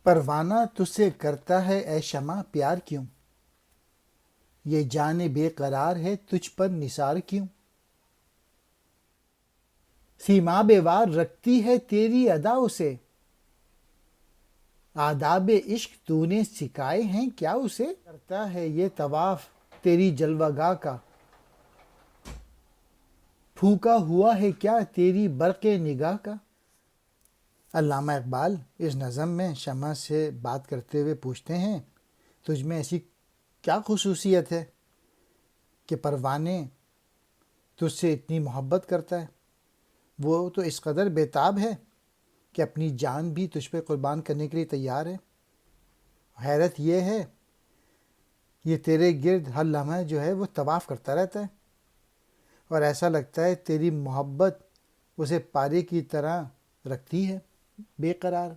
پروانہ تجھ سے کرتا ہے اے شمع پیار کیوں؟ یہ جان بے قرار ہے تجھ پر نثار کیوں؟ سیما بے وار رکھتی ہے تیری ادا اسے، آداب عشق تو نے سکھائے ہیں کیا اسے؟ کرتا ہے یہ طواف تیری جلوہ گاہ کا، پھونکا ہوا ہے کیا تیری برق نگاہ کا؟ علامہ اقبال اس نظم میں شمع سے بات کرتے ہوئے پوچھتے ہیں تجھ میں ایسی کیا خصوصیت ہے کہ پروانے تجھ سے اتنی محبت کرتا ہے؟ وہ تو اس قدر بیتاب ہے کہ اپنی جان بھی تجھ پہ قربان کرنے کے لیے تیار ہے۔ حیرت یہ ہے یہ تیرے گرد ہر لمحہ جو ہے وہ طواف کرتا رہتا ہے، اور ایسا لگتا ہے تیری محبت اسے پارے کی طرح رکھتی ہے بے قرار۔